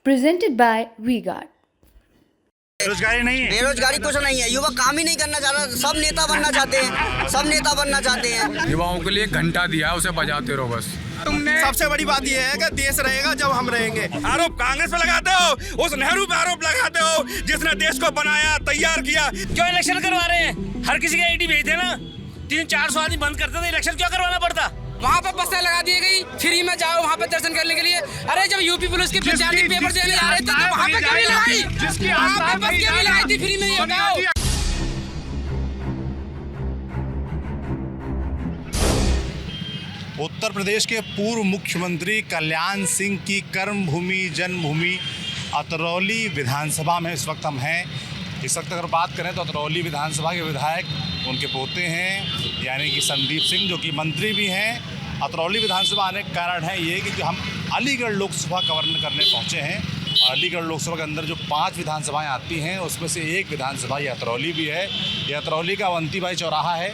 presented by V-Guard. बेरोजगारी नहीं है। बेरोजगारी कुछ नहीं है, युवा काम ही नहीं करना चाह रहा, सब नेता बनना चाहते हैं, सब नेता बनना चाहते हैं। युवाओं के लिए घंटा दिया, उसे बजाते रहो बस। तुमने सबसे बड़ी बात यह है कि देश रहेगा जब हम रहेंगे। आरोप कांग्रेस पे लगाते हो, उस नेहरू पे आरोप लगाते हो जिसने देश को बनाया, तैयार किया। क्यों इलेक्शन करवा रहे हैं? हर किसी का आईडी भेजते ना, 300-400 आदमी बंद करते थे, इलेक्शन क्यों करवाना पड़ता? वहाँ पे बसें लगा दी गई, फ्री में जाओ वहाँ पे दर्शन करने के लिए। अरे जब यूपी पुलिस के विद्यार्थी पेपर देने आ रहे थे तो वहाँ पे क्यों नहीं लगाई? वहाँ पे बस क्यों नहीं लगाई थी फ्री में, ये बताओ। उत्तर प्रदेश के पूर्व मुख्यमंत्री कल्याण सिंह की कर्मभूमि जन्मभूमि अतरौली विधानसभा में इस वक्त हम हैं। इस वक्त अगर बात करें तो अतरौली विधानसभा के विधायक उनके पोते हैं, यानी कि संदीप सिंह, जो कि मंत्री भी हैं। अतरौली विधानसभा आने का कारण है ये कि हम अलीगढ़ लोकसभा कवर करने पहुँचे हैं। अलीगढ़ लोकसभा के अंदर जो 5 विधानसभाएँ आती हैं उसमें से एक विधानसभा ये अतरौली भी है। ये अतरौली का अवंती भाई चौराहा है,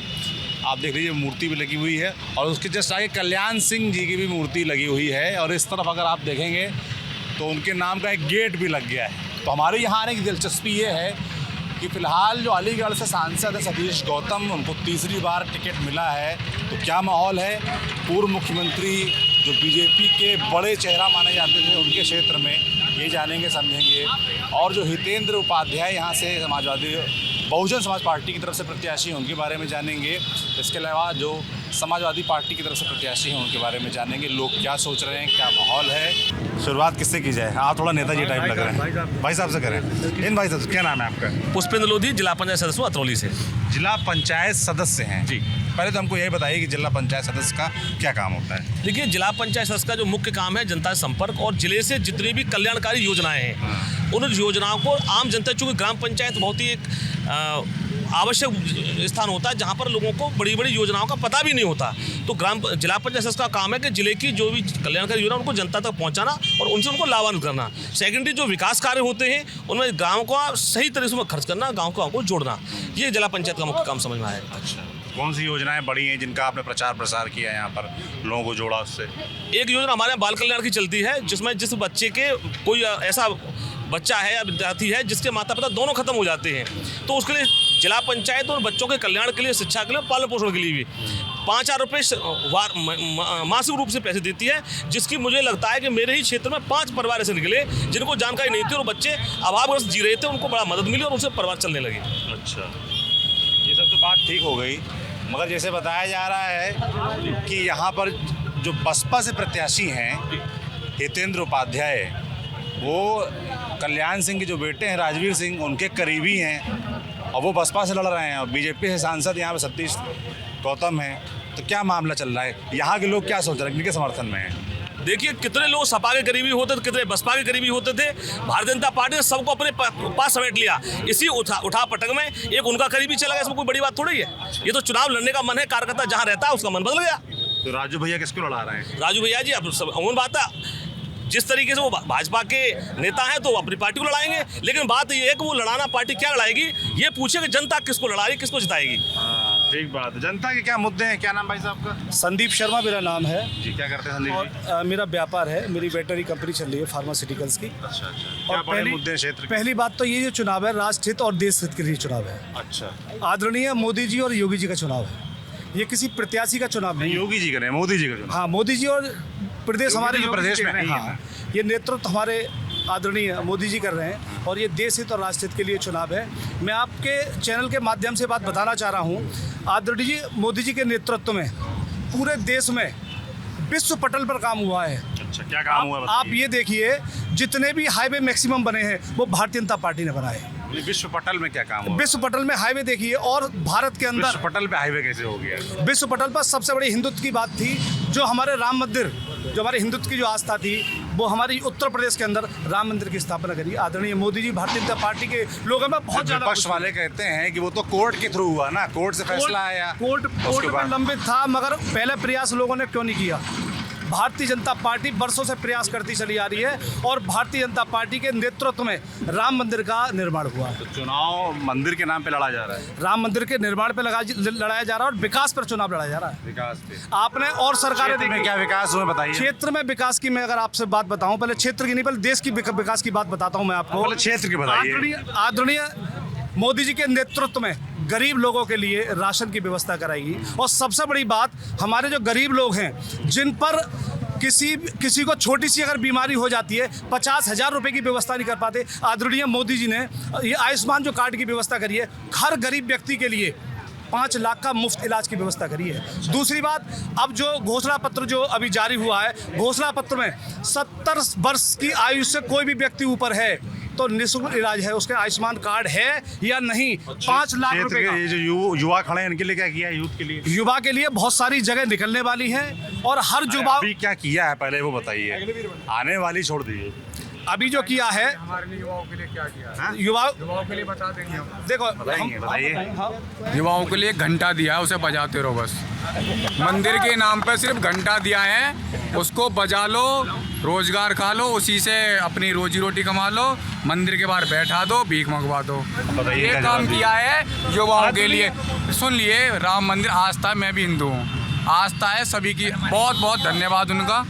आप देख लीजिए मूर्ति भी लगी हुई है और उसके जस्ट आगे कल्याण सिंह जी की भी मूर्ति लगी हुई है। और इस तरफ अगर आप देखेंगे तो उनके नाम का एक गेट भी लग गया है। तो हमारे यहाँ आने की दिलचस्पी ये है कि फ़िलहाल जो अलीगढ़ से सांसद है सतीश गौतम, उनको तीसरी बार टिकट मिला है। तो क्या माहौल है? पूर्व मुख्यमंत्री जो बीजेपी के बड़े चेहरा माने जाते थे उनके क्षेत्र में, ये जानेंगे समझेंगे। और जो हितेंद्र उपाध्याय यहाँ से समाजवादी बहुजन समाज पार्टी की तरफ से प्रत्याशी हैं उनके बारे में जानेंगे। इसके अलावा जो समाजवादी पार्टी की तरफ से प्रत्याशी हैं उनके बारे में जानेंगे, लोग क्या सोच रहे हैं, क्या माहौल है। शुरुआत किससे की जाए? आप थोड़ा नेताजी टाइप लग रहे हैं, भाई साहब से करें। इन भाई साहब क्या नाम है आपका? पुष्पेंद्र लोधी, जिला पंचायत सदस्य अतरौली से। जिला पंचायत सदस्य हैं जी। पहले तो हमको यही बताइए कि जिला पंचायत सदस्य का क्या काम होता है? देखिए, जिला पंचायत सदस्य का जो मुख्य काम है जनता से संपर्क और जिले से जितनी भी कल्याणकारी योजनाएं हैं उन योजनाओं को आम जनता, चूँकि ग्राम पंचायत बहुत ही एक आवश्यक स्थान होता है जहाँ पर लोगों को बड़ी बड़ी योजनाओं का पता भी नहीं होता। तो जिला पंचायत सदस्य का काम है कि जिले की जो भी कल्याणकारी योजना उनको जनता तक पहुँचाना और उनसे उनको लाभान्वित करना। सेकेंडरी जो विकास कार्य होते हैं उनमें गाँव का सही तरीके से खर्च करना, गाँव को जोड़ना, ये जिला पंचायत का मुख्य काम समझ में आया। अच्छा, कौन सी योजनाएं बड़ी हैं जिनका आपने प्रचार प्रसार किया है यहाँ पर, लोगों को जोड़ा उससे? एक योजना हमारे यहाँ बाल कल्याण की चलती है, जिसमें जिस बच्चे के कोई ऐसा बच्चा है या विद्यार्थी है जिसके माता पिता दोनों खत्म हो जाते हैं, तो उसके लिए जिला पंचायत और बच्चों के कल्याण के लिए, शिक्षा के लिए, पालन पोषण के लिए भी 5,000 रुपये मासिक रूप से पैसे देती है। जिसकी मुझे लगता है कि मेरे ही क्षेत्र में 5 परिवार ऐसे निकले जिनको जानकारी नहीं थी और बच्चे अभावग्रस्त जी रहे थे, उनको बड़ा मदद मिली और उनसे परिवार चलने लगे। अच्छा, ये सब तो बात ठीक हो गई, मगर जैसे बताया जा रहा है कि यहाँ पर जो बसपा से प्रत्याशी हैं हितेंद्र उपाध्याय, वो कल्याण सिंह के जो बेटे हैं राजवीर सिंह, उनके करीबी हैं और वो बसपा से लड़ रहे हैं। और बीजेपी से सांसद यहाँ पे सतीश गौतम हैं। तो क्या मामला चल रहा है? यहाँ के लोग क्या सोच रहे हैं, किनके समर्थन में हैं? देखिए, कितने लोग सपा के करीबी होते थे, कितने बसपा के करीबी होते थे। भारतीय जनता पार्टी ने सबको अपने पास समेट लिया। इसी उठा पटक में एक उनका करीबी चला गया, इसमें कोई बड़ी बात थोड़ी है। ये तो चुनाव लड़ने का मन है, कार्यकर्ता जहाँ रहता है उसका मन बदल गया। तो राजू भैया किसको लड़ा रहे हैं? राजू भैया जी, अब सब अमूल बात है, जिस तरीके से वो भाजपा के नेता हैं तो अपनी पार्टी को लड़ाएंगे, लेकिन बात ये है कि वो लड़ाना पार्टी क्या लड़ाएगी, ये पूछे कि जनता किसको लड़ा रही, किसको जिताएगी। ठीक बात है। जनता के क्या मुद्दे हैं? क्या नाम भाई साहब का? संदीप शर्मा मेरा नाम है जी। क्या करते हैं संदीप जी? और मेरा व्यापार है, मेरी वेटनरी कंपनी चल रही है फार्मास्यूटिकल्स की। अच्छा। क्या बड़े मुद्दे हैं क्षेत्र के? पहली बात तो ये जो चुनाव है राष्ट्र हित और देश हित के लिए चुनाव है। अच्छा। आदरणीय मोदी जी और योगी जी का चुनाव है, ये किसी प्रत्याशी का चुनाव नहीं। योगी जी करें, मोदी जी का चुनाव? हाँ, मोदी जी और प्रदेश हमारे प्रदेश में। हाँ, ये नेतृत्व हमारे आदरणीय मोदी जी कर रहे हैं और ये देश हित और राष्ट्र हित के लिए चुनाव है। मैं आपके चैनल के माध्यम से बात बताना चाह रहा हूँ, आदरणीय मोदी जी के नेतृत्व में पूरे देश में विश्व पटल पर काम हुआ है। अच्छा, क्या काम हुआ? आप ये देखिए, जितने भी हाईवे मैक्सिमम बने हैं वो भारतीय जनता पार्टी ने बनाए। विश्व पटल में क्या काम हुआ? विश्व पटल में हाईवे देखिए, और भारत के अंदर विश्व पटल पे हाईवे कैसे हो गया? विश्व पटल पर सबसे बड़ी हिंदुत्व की बात थी, जो हमारे राम मंदिर, जो हमारे हिंदुत्व की जो आस्था थी, वो हमारी उत्तर प्रदेश के अंदर राम मंदिर की स्थापना करी आदरणीय मोदी जी। भारतीय जनता पार्टी के लोगों में बहुत ज्यादा विपक्ष वाले कहते हैं कि वो तो कोर्ट के थ्रू हुआ ना, कोर्ट से फैसला आया, कोर्ट में लंबित था, मगर पहले प्रयास लोगों ने क्यों नहीं किया? भारतीय जनता पार्टी बरसों से प्रयास करती चली आ रही है और भारतीय जनता पार्टी के नेतृत्व में राम मंदिर का निर्माण हुआ है। तो चुनाव मंदिर के नाम पे लड़ा जा रहा है, राम मंदिर के निर्माण पे लड़ाया जा रहा है और विकास पर चुनाव लड़ाया जा रहा है। विकास पे आपने और सरकारें क्षेत्र में देखी, क्या विकास हुए बताइए। क्षेत्र में विकास की मैं अगर आपसे बात बताऊं, पहले क्षेत्र की नहीं, पहले देश की विकास की बात बताता हूं मैं आपको। पहले क्षेत्र की बताइए। आदरणीय मोदी जी के नेतृत्व में गरीब लोगों के लिए राशन की व्यवस्था कराई और सबसे बड़ी बात, हमारे जो गरीब लोग हैं जिन पर किसी को छोटी सी अगर बीमारी हो जाती है 50,000 रुपए की व्यवस्था नहीं कर पाते, आदरणीय मोदी जी ने ये आयुष्मान जो कार्ड की व्यवस्था करी है, हर गरीब व्यक्ति के लिए 5 लाख का मुफ्त इलाज की व्यवस्था करी है। दूसरी बात, अब जो घोषणा पत्र जो अभी जारी हुआ है, घोषणा पत्र में 70 वर्ष की आयु से कोई भी व्यक्ति ऊपर है तो निःशुल्क इलाज है, उसके आयुष्मान कार्ड है या नहीं, 5 लाख रुपए का। ये जो युवा खड़े हैं इनके लिए क्या किया है? यूथ के लिए, युवा के लिए बहुत सारी जगह निकलने वाली है और हर युवा अभी क्या किया है पहले वो बताइए, आने वाली छोड़ दीजिए। अभी जो किया है हमारे युवाओं के लिए क्या किया है? युवाओं के लिए बता देंगे हम। देखो बताइए। युवाओं के लिए एक घंटा दिया है, उसे बजाते रहो बस। मंदिर के नाम पर सिर्फ घंटा दिया है, उसको बजा लो, रोजगार खा लो, उसी से अपनी रोजी रोटी कमा लो, मंदिर के बाहर बैठा दो, भीख मंगवा दो। बताइए ये क्या काम जवाब किया है युवाओं के लिए। सुन लिए, राम मंदिर आस्था, मैं भी हिंदू हूँ, आस्था है सभी की, बहुत बहुत धन्यवाद उनका,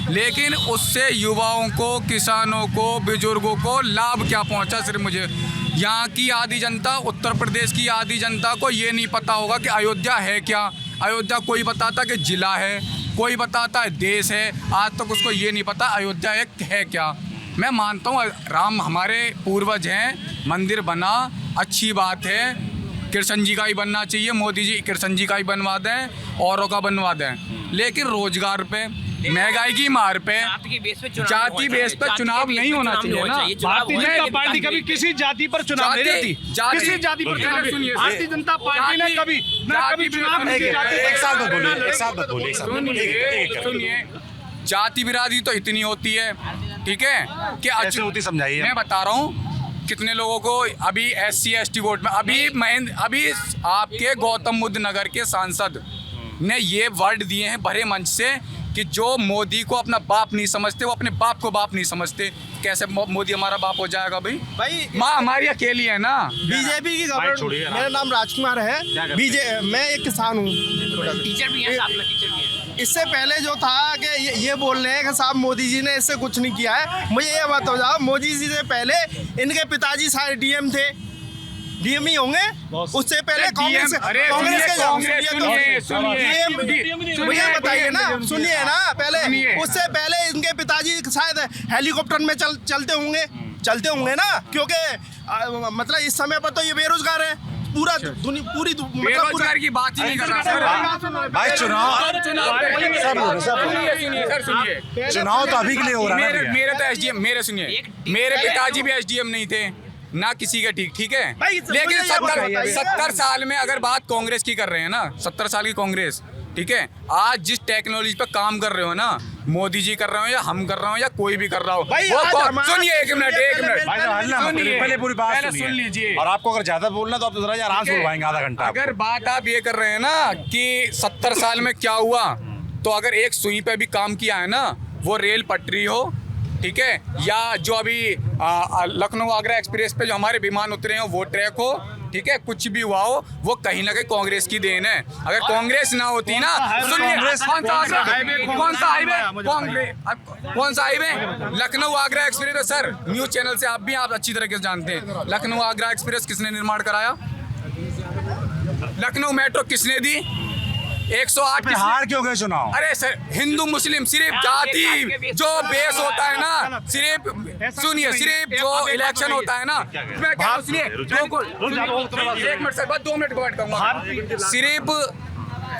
लेकिन उससे युवाओं को, किसानों को, बुजुर्गों को लाभ क्या पहुंचा? सिर्फ मुझे यहाँ की आधी जनता, उत्तर प्रदेश की आधी जनता को ये नहीं पता होगा कि अयोध्या है क्या। अयोध्या कोई बताता कि जिला है, कोई बताता है देश है, आज तक उसको ये नहीं पता अयोध्या एक है क्या। मैं मानता हूँ राम हमारे पूर्वज हैं, मंदिर बना, अच्छी बात है, कृष्ण जी का ही बनना चाहिए, मोदी जी कृष्ण जी का ही बनवा दें, औरों का बनवा दें, लेकिन रोजगार पे, महंगाई की मार पे, जाति बेस पर चुनाव नहीं होना चाहिए ना। भारतीय जनता पार्टी कभी किसी जाति पर चुनाव नहीं लड़ती, किसी जाति पर चुनाव नहीं लड़ती। भारतीय जनता पार्टी ने कभी चुनाव नहीं किया। एक साथ मत बोलिए, एक साथ मत बोलिए, एक साथ बोलिए। सुनिए, जाति बिरादरी तो इतनी होती है, ठीक है, कि कैसे होती समझाइए। मैं बता रहा हूँ कितने लोगों को अभी SC ST वोट में, अभी आपके गौतम बुद्ध नगर के सांसद ने ये वर्ड दिए हैं भरे मंच से कि जो मोदी को अपना बाप नहीं समझते, वो अपने बाप को बाप नहीं समझते। कैसे मोदी हमारा बाप हो जाएगा भाई? माँ हमारी अकेली है ना। बीजेपी की गवर्नमेंट। मेरा नाम राजकुमार है, मैं एक किसान हूँ, टीचर भी है, साथ में टीचर भी है। इससे पहले जो था कि ये बोल रहे हैं कि साहब मोदी जी ने इससे कुछ नहीं किया है। मुझे ये बताओ, मोदी जी से पहले इनके पिताजी सारे DM थे, DM ही होंगे, उससे पहले कांग्रेस मुझे बताइए ना, सुनिए ना, पहले उससे पहले इनके पिताजी शायद हेलीकॉप्टर में चलते होंगे ना, क्योंकि मतलब इस समय पर तो ये बेरोजगार है, पूरी बेरोजगार की बात ही नहीं कर रहा भाई। चुनाव तो अभी के लिए हो रहा है। मेरे तो SDM, मेरे सुनिए, मेरे पिताजी भी SDM नहीं थे ना किसी के, ठीक है, लेकिन 70 साल में अगर बात कांग्रेस की कर रहे हैं ना, 70 साल की कांग्रेस, ठीक है, आज जिस टेक्नोलॉजी पे काम कर रहे हो ना, मोदी जी कर रहे हो या हम कर रहे हो या कोई भी कर रहा हो, सुनिए एक मिनट, पहले पूरी बात सुन लीजिए। और आपको अगर ज्यादा बोलना तो आप जरा आराम से बोलवाएंगे आधा घंटा। अगर बात आप ये कर रहे हैं ना कि 70 साल में क्या हुआ, तो अगर एक सुई पे भी काम किया है ना, वो रेल पटरी हो, ठीक है, या जो अभी लखनऊ आगरा एक्सप्रेस पे जो हमारे विमान उतरे हैं वो ट्रैक हो, ठीक है, कुछ भी हुआ हो, वो कहीं ना कहीं कांग्रेस की देन है। अगर कांग्रेस ना होती ना, सुनिए, कौन सा हाईवे? लखनऊ आगरा एक्सप्रेस है सर, न्यूज चैनल से आप अच्छी तरह से जानते हैं। लखनऊ आगरा एक्सप्रेस किसने निर्माण कराया? लखनऊ मेट्रो किसने दी? 108 हार क्यों गए चुनाव? अरे सर, हिंदू मुस्लिम सिर्फ जाति जो बेस होता है ना, सिर्फ सुनिए, सिर्फ जो इलेक्शन होता है ना, मैं क्या सुनिए, एक मिनट सर, बस 2 मिनट बैठ कहूँगा, सिर्फ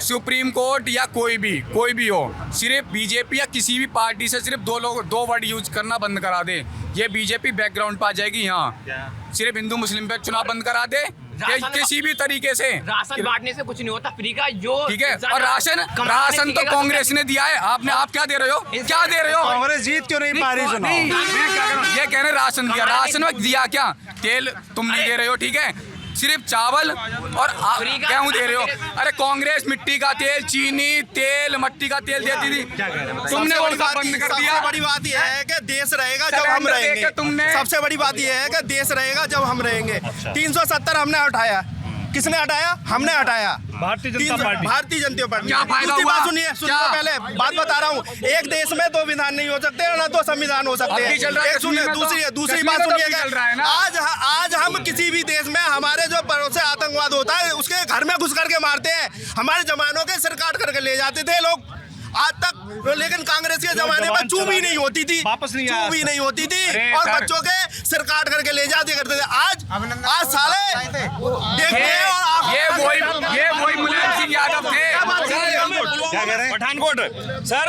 सुप्रीम कोर्ट या कोई भी हो, सिर्फ बीजेपी या किसी भी पार्टी से सिर्फ 2 वर्ड यूज करना बंद करा दे, ये बीजेपी बैकग्राउंड पे आ जाएगी। यहाँ सिर्फ हिंदू मुस्लिम पे चुनाव बंद करा दे, किसी भी तरीके से राशन बांटने से कुछ नहीं होता, फ्री का जो, ठीक है, और राशन तो कांग्रेस ने दिया है, आप क्या दे रहे हो? क्या दे रहे हो? कांग्रेस जीत क्यों नहीं पा रही चुनाव? ये कह रहे हैं राशन दिया, राशन में दिया क्या? तेल तुम नहीं दे रहे हो, ठीक है, सिर्फ चावल और गेहूं दे रहे हो। अरे कांग्रेस मिट्टी का तेल, चीनी, तेल, मट्टी का तेल देती थी, तुमने वो सब बंद कर दिया। सबसे बड़ी बात यह है कि देश रहेगा जब हम रहेंगे। तुमने सबसे बड़ी बात यह है कि देश रहेगा जब हम रहेंगे। 370 हमने हटाया, किसने हटाया? हमने हटाया, भारतीय जनता पार्टी। क्या फायदा दूसरी हुआ? बात सुनिए, पहले बात बता रहा हूँ। एक देश में 2 विधान नहीं हो सकते और ना 2 संविधान हो सकते हैं। एक सुनिए, दूसरी बात सुनिएगा। आज हम किसी भी देश में हमारे जो पड़ोस से आतंकवाद होता है उसके घर में घुस करके मारते हैं। हमारे जवानों के सिर काट करके ले जाते थे लोग आज तक, लेकिन कांग्रेस के जमाने में चूम ही नहीं होती थी, चूम ही नहीं होती थी और बच्चों के सिर काट करके ले जाते करते थे। आज साले देखते हैं और ये वही मुलायम सिंह यादव थे। क्या कह रहे हैं? पठानकोट सर,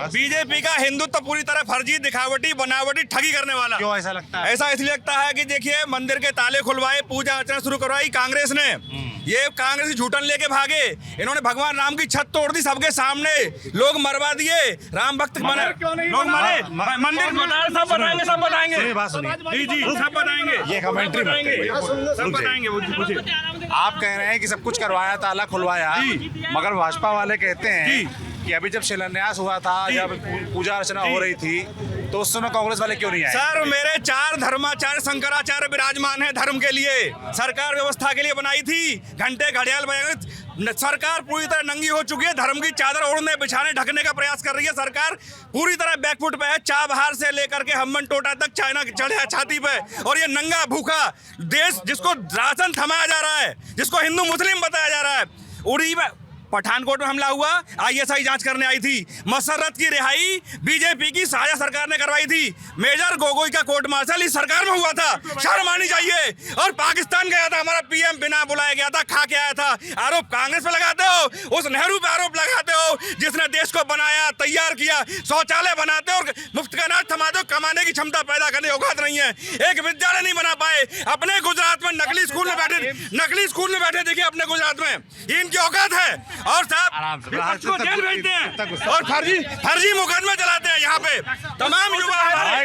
बीजेपी का हिंदुत्व पूरी तरह फर्जी, दिखावटी, बनावटी, ठगी करने वाला। क्यों ऐसा लगता है? ऐसा इसलिए लगता है कि देखिए, मंदिर के ताले खुलवाए, पूजा अर्चना शुरू करवाई कांग्रेस ने। ये कांग्रेस झूठन लेके भागे, इन्होंने भगवान राम की छत तोड़ दी सबके सामने, लोग मरवा दिए, राम भक्त बने, लोग मरे, मंदिर सब बनाएंगे, सब बनाएंगे, जी सब बनाएंगे, ये कमेंट्री सब बनाएंगे। आप कह रहे हैं कि सब कुछ करवाया, ताला खुलवाया, मगर भाजपा वाले कहते हैं कि अभी जब शिलान्यास हुआ था, जब पूजा अर्चना हो रही थी, तो उस समय कांग्रेस वाले क्यों नहीं आए? सर, मेरे 4 धर्माचार्य शंकराचार्य विराजमान है धर्म के लिए, सरकार व्यवस्था के लिए बनाई थी, घंटे घड़ियाल बजाए। सरकार पूरी तरह नंगी हो चुकी है, धर्म की चादर ओढ़ने बिछाने ढकने का प्रयास कर रही है। सरकार पूरी तरह बैकफुट पे है, चाबहार से लेकर के हम्मन टोटा तक चाइना चढ़े है छाती पे। और ये नंगा भूखा देश, जिसको राशन थमाया जा रहा है, जिसको हिंदू मुस्लिम बताया जा रहा है, उड़ी में पठानकोट में हमला हुआ, आईएसआई जांच करने आई थी। मसर्रत की रिहाई बीजेपी की साझा सरकार ने करवाई थी। मेजर गोगोई का कोर्ट मार्शल इस सरकार में हुआ था, शर्म आनी चाहिए। और पाकिस्तान गया था हमारा पीएम, बिना बुलाए गया था, खा के आया था। आरोप कांग्रेस पे लगाते हो, उस नेहरू पे आरोप लगाते हो जिसने देश को बनाया, तैयार किया, शौचालय बनाते हो और मुफ्त का अनाज थमाते हो। कमाने की क्षमता पैदा करने की औकात नहीं है, एक विद्यालय नहीं बना पाए। अपने गुजरात में नकली स्कूल में बैठे देखिए, अपने गुजरात में ये इनकी औकात है। और साहब को जेल भेजते हैं और फर्जी मुकदमे चलाते हैं यहाँ पे तमाम युवा।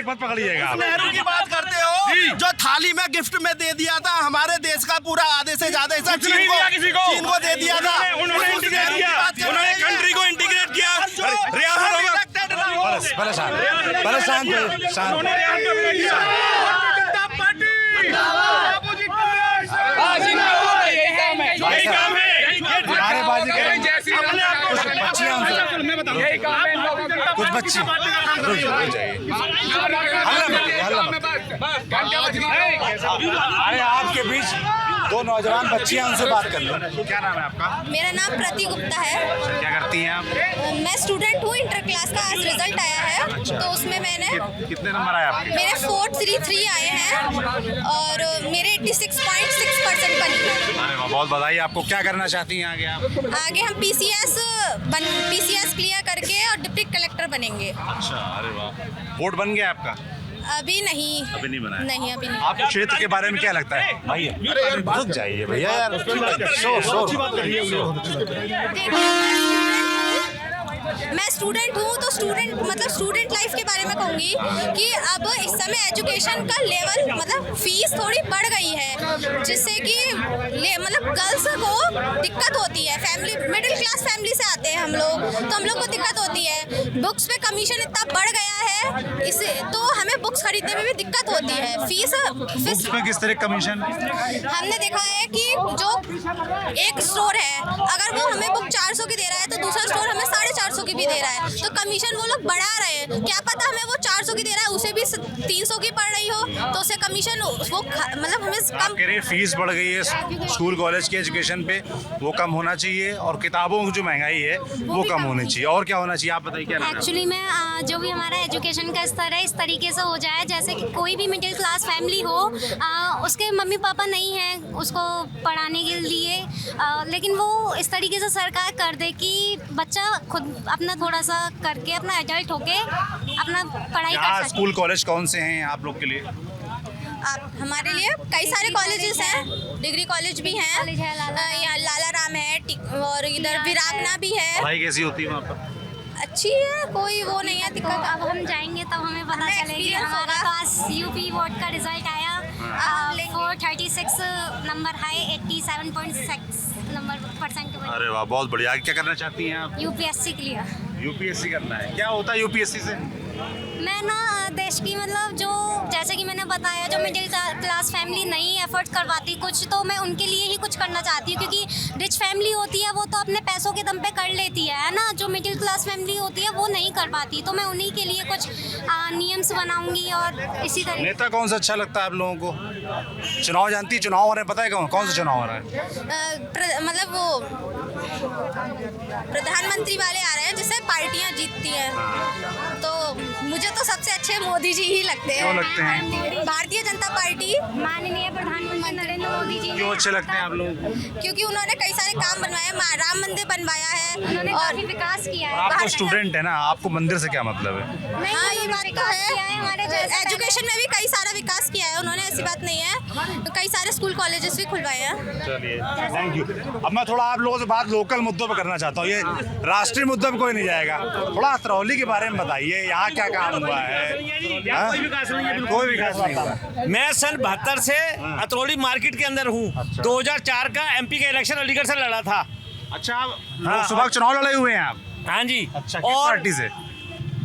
मत पकड़िएगा, नेहरू की बात करते हो, जो थाली में गिफ्ट में दे दिया था हमारे देश का पूरा आधे से ज्यादा हिस्सा चीन को दे दिया था। उन्होंने कंट्री को इंटीग्रेट किया, रियासतों कुछ बच्ची अरे आपके बीच 2 नौजवान बच्चियां, उनसे बात कर लो। क्या नाम है आपका? मेरा नाम प्रति गुप्ता है। क्या करती हैं आप? मैं स्टूडेंट हूँ, इंटर क्लास का आज रिजल्ट आया है, तो उसमें मैंने कितने नंबर आए आपके? मेरे 433 आए हैं और मेरे 86.6% बनी है। अरे वाह, बहुत बधाई आपको। क्या करना चाहती हैं आगे आप? आगे हम पीसीएस क्लियर करके और डिप्टी कलेक्टर बनेंगे। अच्छा, अरे वाह। वोट बन गया आपका? अभी नहीं बनाया। नहीं, अभी नहीं। आपको क्षेत्र के बारे में क्या लगता है? भाई रुक जाइए भैया यार, मैं स्टूडेंट हूँ, तो स्टूडेंट लाइफ के बारे में कहूँगी कि अब इस समय एजुकेशन का लेवल मतलब फीस थोड़ी बढ़ गई है, जिससे कि गर्ल्स को दिक्कत होती है। फैमिली मिडिल क्लास फैमिली से आते हैं हम लोग, तो हम लोग को दिक्कत होती है। बुक्स पे कमीशन इतना बढ़ गया है, इसे तो हमें बुक्स खरीदने में भी दिक्कत होती है। फीस में किस तरह कमीशन? हमने देखा है कि जो एक स्टोर है, अगर वो हमें बुक 400 की दे रहा है तो दूसरा स्टोर हमें 450 की भी दे रहा है, तो कमीशन वो लोग बढ़ा रहे हैं। क्या पता हमें वो 400 की दे रहा है, उसे भी 300 की पड़ रही हो, तो उसे कमीशन वो मतलब हमें कम। फीस बढ़ गई है स्कूल कॉलेज की एजुकेशन पे, वो कम होना चाहिए, और किताबों की जो महंगाई है वो कम होनी चाहिए। और क्या होना चाहिए आप बताइए? क्या एक्चुअली में जो भी हमारा एजुकेशन का स्तर है इस तरीके से हो जाए जैसे कि कोई भी मिडिल क्लास फैमिली हो, उसके मम्मी पापा नहीं हैं उसको पढ़ाने के लिए, लेकिन वो इस तरीके से सरकार कर दे कि बच्चा खुद अपना थोड़ा सा करके अपना एडल्ट होके अपना पढ़ाई कर सके। स्कूल कॉलेज कौन से हैं आप लोग के लिए? हमारे लिए कई सारे कॉलेजेस हैं, डिग्री कॉलेज भी हैं, यहाँ लाला राम है और इधर वीरांगना भी है। पढ़ाई कैसी होती है वहाँ पर? अच्छी है, कोई वो नहीं है दिक्कत। अब हम जाएंगे तब हमें पता चलेगी। हमारे पास यूपी बोर्ड का रिजल्ट आया 436 नंबर है, 87.6 नंबर परसेंट। अरे वाह, बहुत बढ़िया। आगे क्या करना चाहती हैं आप? यूपीएससी के लिए। यूपीएससी करना है। क्या होता है यूपीएससी से? मैं ना देश की मतलब जो जैसे कि मैंने बताया जो मिडिल क्लास फैमिली नहीं एफर्ट करवाती कुछ, तो मैं उनके लिए ही कुछ करना चाहती हूँ, क्योंकि रिच फैमिली होती है वो तो अपने पैसों के दम पे कर लेती है ना, जो मिडिल क्लास फैमिली होती है वो नहीं कर पाती। तो मैं उन्हीं के लिए कुछ नियम्स बनाऊंगी और इसी तरह। नेता कौन सा अच्छा लगता है आप लोगों को? चुनाव जानती है? चुनाव हो रहे हैं, पता है कौन सा चुनाव हो रहा है? मतलब वो प्रधानमंत्री वाले आ रहे हैं जिससे पार्टियां जीतती हैं, तो मुझे तो सबसे अच्छे मोदी जी ही लगते हैं। क्यों लगते हैं? भारतीय जनता पार्टी, माननीय प्रधानमंत्री नरेंद्र मोदी जी। क्यों अच्छे लगते हैं आप लोगों को? क्योंकि उन्होंने कई सारे काम बनवाए, राम मंदिर बनवाया है, उन्होंने काफी विकास किया है। आप तो स्टूडेंट है ना, आपको मंदिर से क्या मतलब है? हाँ, ये बात तो है। एजुकेशन में भी कई सारा विकास किया है उन्होंने, ऐसी बात नहीं है। तो कई सारे स्कूल कॉलेजेस भी खुलवाए हैं। चलिए, थैंक यू। अब मैं थोड़ा आप लोगों से बात लोकल मुद्दों पर करना चाहता हूँ। ये राष्ट्रीय मुद्दों पर कोई नहीं जाएगा। थोड़ा अतरौली के बारे में बताइए, यहाँ क्या काम हुआ है? कोई विकास नहीं है, कोई विकास नहीं हुआ। मैं सन 72 से अतरौली मार्केट के अंदर हूँ। 2004 का एमपी का इलेक्शन अलीगढ़ से लड़ा था। अच्छा, आप लोकसभा चुनाव लड़े हुए हैं आप? हाँ जी। अच्छा, किस पार्टी से?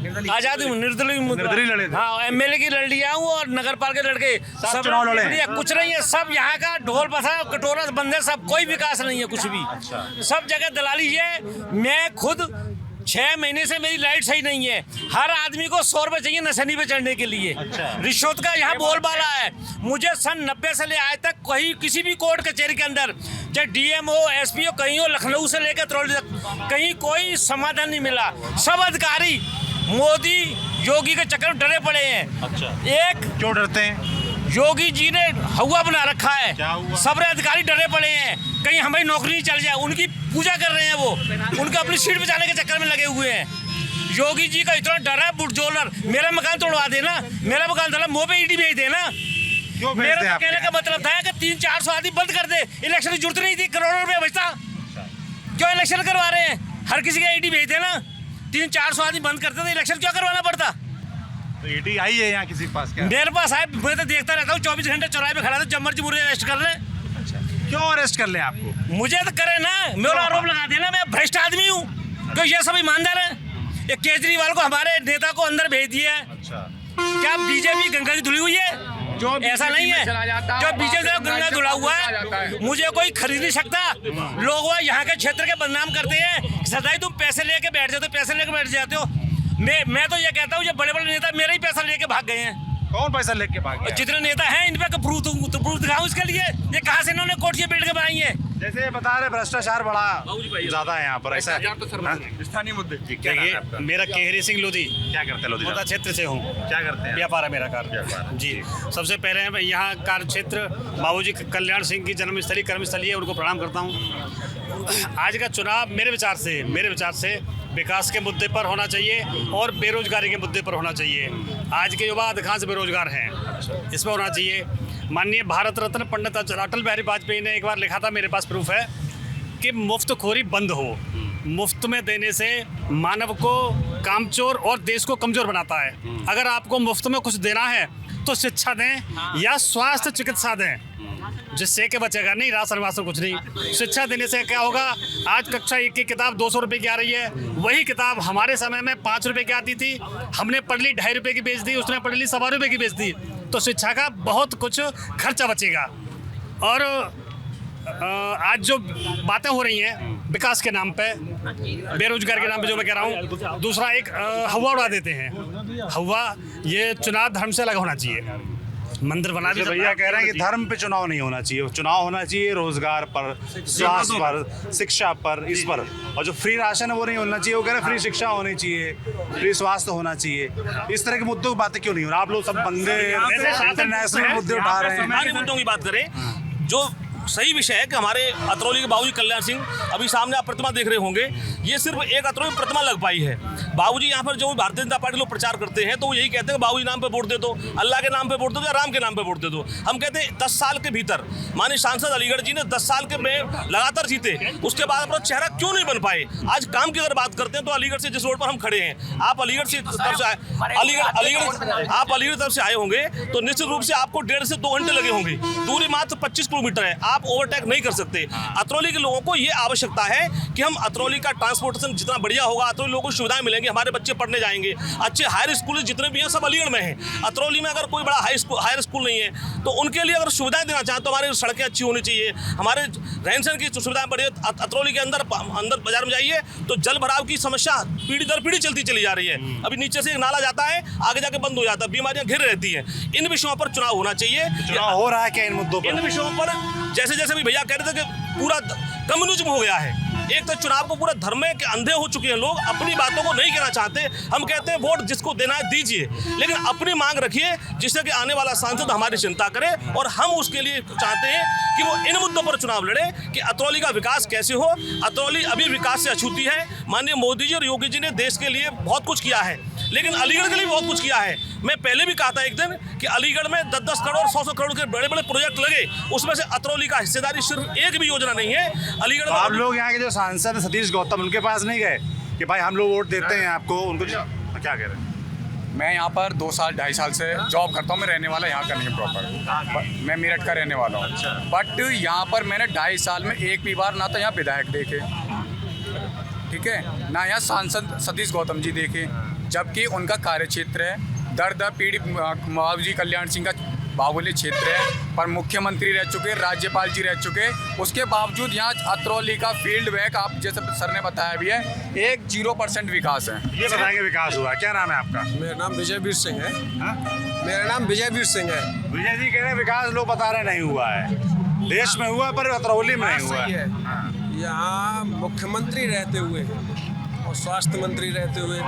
आजादी निर्दलीय लड़े थे। हाँ, एमएलए की लड़ लिया हूँ और नगर पालिका लड़के सब चुनाव लड़े हैं। कुछ नहीं है, सब यहाँ का ढोल पथा कटोरा बंदे, सब कोई विकास नहीं है कुछ भी। सब जगह दलाली है। मैं खुद 6 महीने से मेरी लाइट सही नहीं है। हर आदमी को 100 रुपए चाहिए नशनी पे चढ़ने के लिए। रिश्वत का यहाँ बोलबाला है। मुझे सन 90 से ले आज तक कहीं किसी भी कोर्ट कचहरी के अंदर, चाहे डीएम हो, एसपी हो, कहीं हो, लखनऊ से लेकर अतरौली तक कहीं कोई समाधान नहीं मिला। सब अधिकारी मोदी योगी के चक्कर में डरे पड़े हैं। अच्छा, एक क्यों डरते हैं? योगी जी ने हवा बना रखा है। क्या हुआ? सब अधिकारी डरे पड़े हैं कहीं हमारी नौकरी नहीं चल जाए। उनकी पूजा कर रहे हैं वो, उनका अपनी सीट बचाने के चक्कर में लगे हुए हैं। योगी जी का इतना डर है बुलडोजर, मेरा मकान तोड़वा देना, मेरा मकान तोड़ा, मुँह पे ईडी भेज देना। मेरा कहने का मतलब था कि 300-400 आदमी बंद कर दे, इलेक्शन की जरूरत नहीं थी, करोड़ों रुपया बचता। क्यों इलेक्शन करवा रहे हैं? हर किसी का ईडी भेज देना, 300-400 आदमी बंद करते तो इलेक्शन क्यों करवाना पड़ता? तो ईडी आई है यहाँ किसी के पास? क्या मेरे पास है, मैं तो देखता रहता हूँ 24 घंटे चौराहे पे खड़ा था, जब मर्जी मुझे अरेस्ट कर ले। क्यों अरेस्ट कर ले आपको? मुझे तो करे ना, मेरा आरोप लगा देना मैं भ्रष्ट आदमी हूँ। क्यों ये सब ईमानदार है? ये केजरीवाल को हमारे नेता को अंदर भेज दिया है। अच्छा, क्या बीजेपी गंगा की धुली हुई है? ऐसा नहीं है। जो बीजेपी गंगा धुला हुआ है, मुझे कोई खरीद नहीं सकता। लोग वो यहाँ के क्षेत्र के बदनाम करते हैं, सदाई तुम पैसे लेके बैठ जाते हो, पैसे लेके बैठ जाते हो। मैं तो ये कहता हूँ, ये बड़े बड़े नेता मेरा ही पैसा लेके भाग गए हैं। कौन पैसा लेके भाग गया? जितने नेता हैं इन पे प्रूफ दिखाऊं इसके लिए। ये कहाँ से इन्होंने कोठियाँ बिल्ड के बनाई है? जैसे बता रहे भ्रष्टाचार बड़ा ज्यादा है यहाँ पर, ऐसा है? स्थानीय मुद्दे। देखिए, मेरा केहरी सिंह लोधी, क्या करते हैं लोधी मोदा साहब? क्षेत्र से हूँ। क्या करते हैं? व्यापार है मेरा कार्य जी। सबसे पहले मैं यहाँ कार्य क्षेत्र बाबूजी कल्याण सिंह की जन्मस्थली कर्मस्थली है, उनको प्रणाम करता हूँ। आज का चुनाव मेरे विचार से विकास के मुद्दे पर होना चाहिए और बेरोजगारी के मुद्दे पर होना चाहिए। आज के युवा अधिकांश बेरोजगार हैं, इस पर होना चाहिए। माननीय भारत रत्न पंडित अटल बिहारी वाजपेयी ने एक बार लिखा था, मेरे पास प्रूफ है, कि मुफ्तखोरी बंद हो। मुफ्त में देने से मानव को कामचोर और देश को कमजोर बनाता है। अगर आपको मुफ्त में कुछ देना है तो शिक्षा दें या स्वास्थ्य चिकित्सा दें, जिससे कि बचेगा नहीं राशन वासन कुछ नहीं। शिक्षा देने से क्या होगा? आज कक्षा 1 की किताब 200 रुपये की आ रही है, वही किताब हमारे समय में 5 रुपये की आती थी। हमने पढ़ ली 2.5 रुपये की बेच दी, उसने पढ़ ली 1.25 रुपये की बेच दी। तो शिक्षा का बहुत कुछ खर्चा बचेगा। और आज जो बातें हो रही हैं विकास के नाम पे, बेरोजगार के नाम पे, जो मैं कह रहा हूँ, दूसरा एक हवा उड़ा देते हैं। हवा ये चुनाव धर्म से अलग होना चाहिए। मंदिर बना भी भैया कह रहे हैं कि धर्म पे चुनाव नहीं होना चाहिए, चुनाव होना चाहिए रोजगार पर, स्वास्थ्य पर, शिक्षा पर, इस पर। और जो फ्री राशन है वो नहीं होना चाहिए। वो कह रहे हैं फ्री शिक्षा होनी चाहिए, फ्री स्वास्थ्य होना चाहिए। इस तरह के मुद्दों की बातें क्यों नहीं हो रही? आप लोग सब बंदे इंटरनेशनल मुद्दे उठा रहे हैं। मुद्दों की बात करें, जो सही विषय है कि हमारे अतरौली के बाबूजी कल्याण सिंह, अभी सामने आप प्रतिमा देख रहे होंगे, ये सिर्फ एक अतरौली प्रतिमा लग पाई है। बाबूजी यहाँ पर जो भारतीय जनता पार्टी लोग प्रचार करते हैं तो वो यही कहते हैं कि बाबूजी नाम पे वोट दे दो, अल्लाह के नाम पे वोट दे दो या राम के नाम पे वोट दे दो। हम कहते हैं 10 साल के भीतर माननीय सांसद अलीगढ़ जी ने 10 साल के में लगातार जीते, उसके बाद अपना चेहरा क्यों नहीं बन पाए। आज काम की अगर बात करते हैं तो अलीगढ़ से जिस रोड पर हम खड़े हैं, आप अलीगढ़ से तरफ से आप अलीगढ़ तरफ से आए होंगे तो निश्चित रूप से आपको 1.5 से 2 घंटे लगे होंगे। दूरी मात्र 25 किलोमीटर है, आप ओवरटेक नहीं कर सकते। अतरौली के लोगों को ये आवश्यकता है कि हम अतरौली का ट्रांसपोर्टेशन जितना बढ़िया होगा, अतरौली लोगों को सुविधाएं मिलेंगी, हमारे बच्चे पढ़ने जाएंगे। अच्छे हायर स्कूल जितने भी हैं सब अलीगढ़ में हैं। अतरौली में अगर कोई बड़ा हायर स्कूल नहीं है तो उनके लिए अगर सुविधाएं देना चाहें तो हमारी सड़कें अच्छी होनी चाहिए, हमारे रहन सहन की सुविधाएं बढ़िया। अतरौली के अंदर बाजार में जाइए तो जल भराव की समस्या पीढ़ी दर पीढ़ी चलती चली जा रही है। अभी नीचे से एक नाला जाता है, आगे जाके बंद हो जाता है, बीमारियां घिर रहती हैं। इन विषयों पर चुनाव होना चाहिए। चुनाव हो रहा है क्या इन मुद्दों पर? इन विषयों पर जैसे जैसे भी भैया कह रहे थे कि पूरा कम्युनिज्म हो गया है, एक तो चुनाव को पूरा धर्म के अंधे हो चुके हैं लोग, अपनी बातों को नहीं कहना चाहते। हम कहते हैं वोट जिसको देना है दीजिए, लेकिन अपनी मांग रखिए जिससे कि आने वाला सांसद हमारी चिंता करे, और हम उसके लिए चाहते हैं कि वो इन मुद्दों पर चुनाव लड़े कि अतरौली का विकास कैसे हो। अतरौली अभी विकास से अछूती है। माननीय मोदी जी और योगी जी ने देश के लिए बहुत कुछ किया है, लेकिन अलीगढ़ के लिए बहुत कुछ किया है। मैं पहले भी कहा था एक दिन कि अलीगढ़ में 10-10 करोड़ 100-100 करोड़ के बड़े बड़े प्रोजेक्ट लगे, उसमें से अतरौली का हिस्सेदारी सिर्फ एक भी योजना नहीं है। अलीगढ़ में आप लोग यहाँ के जो सांसद सतीश गौतम, उनके पास नहीं गए कि भाई हम लोग वोट देते हैं आपको? उनको क्या कह रहे हैं? मैं यहाँ पर 2 साल 2.5 साल से जॉब करता हूँ। मैं रहने वाला यहाँ का नहीं प्रॉपर, मैं मेरठ का रहने वाला हूँ। बट यहाँ पर मैंने 2.5 साल में एक भी बार ना तो यहाँ विधायक देखे, ठीक है, ना यहाँ सांसद सतीश गौतम जी देखे, जबकि उनका कार्यक्षेत्र है, दर पीढ़ी बाबूजी कल्याण सिंह का बाहुल्य क्षेत्र है, पर मुख्यमंत्री रह चुके, राज्यपाल जी रह चुके, उसके बावजूद यहाँ अतरौली का फील्ड बैक, आप जैसे सर ने बताया भी है, एक 0% विकास है। ये बताएंगे विकास हुआ? क्या नाम है आपका? मेरा नाम विजयवीर सिंह है। मेरा नाम विजयवीर सिंह है। विजय जी कह रहे हैं विकास लोग बता रहे नहीं हुआ है, देश में हुआ पर अतरौली में नहीं हुआ है। यहाँ मुख्यमंत्री रहते हुए और स्वास्थ्य मंत्री रहते हुए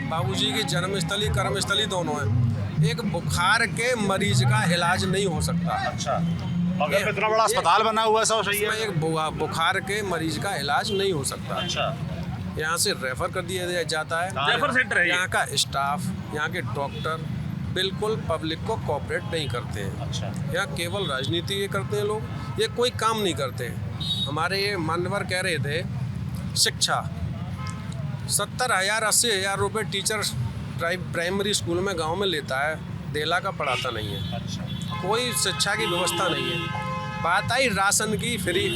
बाबूजी की जन्मस्थली कर्मस्थली दोनों हैं। एक बुखार के मरीज का इलाज नहीं हो सकता। अच्छा, अगर इतना बड़ा अस्पताल बना हुआ है, सब सही है। एक बुखार के मरीज का इलाज नहीं हो सकता। अच्छा, यहाँ से रेफर कर दिया जाता है। रेफर सेंटर है। यहाँ का स्टाफ, यहाँ के डॉक्टर बिल्कुल पब्लिक को कोऑपरेट नहीं करते हैं। अच्छा, यहाँ केवल राजनीति ये करते हैं लोग, ये कोई काम नहीं करते हैं। हमारे ये मान्यवर कह रहे थे शिक्षा 70,000 80,000 रुपये टीचर प्राइमरी स्कूल में गांव में लेता है, देला का पढ़ाता नहीं है। अच्छा, कोई शिक्षा की व्यवस्था नहीं है। बात आई राशन की फ्री,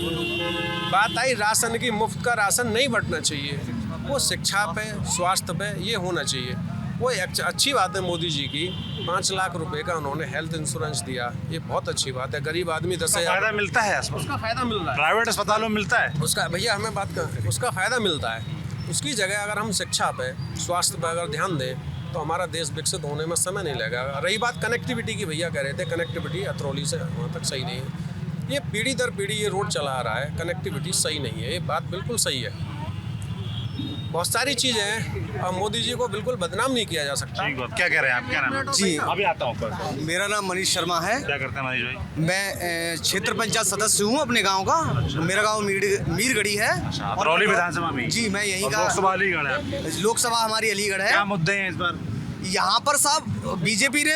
बात आई राशन की, मुफ्त का राशन नहीं बंटना चाहिए, वो शिक्षा पे स्वास्थ्य पे ये होना चाहिए। वो एक अच्छी बात है मोदी जी की, 5 लाख रुपए का उन्होंने हेल्थ इंश्योरेंस दिया, ये बहुत अच्छी बात है। गरीब आदमी 10,000 फायदा मिलता है, उसका फ़ायदा मिल रहा है। प्राइवेट अस्पतालों में मिलता है उसका, भैया हमें बात कर, उसका फ़ायदा मिलता है। उसकी जगह अगर हम शिक्षा पे स्वास्थ्य पे अगर ध्यान दें तो हमारा देश विकसित होने में समय नहीं लगेगा। रही बात कनेक्टिविटी की, भैया कह रहे थे कनेक्टिविटी अतरौली से वहाँ तक सही नहीं है। ये पीढ़ी दर पीढ़ी ये रोड चला आ रहा है, कनेक्टिविटी सही नहीं है, ये बात बिल्कुल सही है। बहुत सारी चीज़ें हैं और मोदी जी को बिल्कुल बदनाम नहीं किया जा सकता। क्या कह रहे हैं आप? क्या नाम है? जी, अभी आता हूँ ऊपर। मेरा नाम मनीष शर्मा है। क्या करते हैं मनीष भाई? मैं क्षेत्र पंचायत सदस्य हूँ अपने गांव का। मेरा गांव मीरगढ़ी है। अतरौली विधानसभा में? जी, मैं यहीं का। लोकसभा अलीगढ़ है? लोकसभा हमारी अलीगढ़ है। क्या मुद्दे हैं इस बार? यहाँ पर साहब बीजेपी ने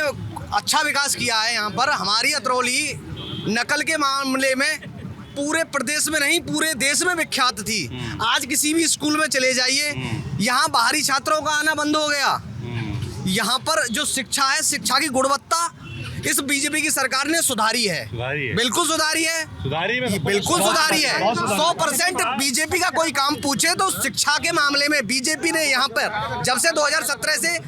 अच्छा विकास किया है। यहाँ पर हमारी अतरौली नकल के मामले में पूरे प्रदेश में नहीं पूरे देश में विख्यात थी। आज किसी भी स्कूल में चले जाइए, यहाँ बाहरी छात्रों का आना बंद हो गया। यहाँ पर जो शिक्षा है, शिक्षा की गुणवत्ता इस बीजेपी की सरकार ने सुधारी है। बिल्कुल सुधारी है, बिल्कुल सुधारी है। 100% बीजेपी का कोई काम पूछे तो शिक्षा के मामले में बीजेपी ने यहाँ पर जब से 2017 से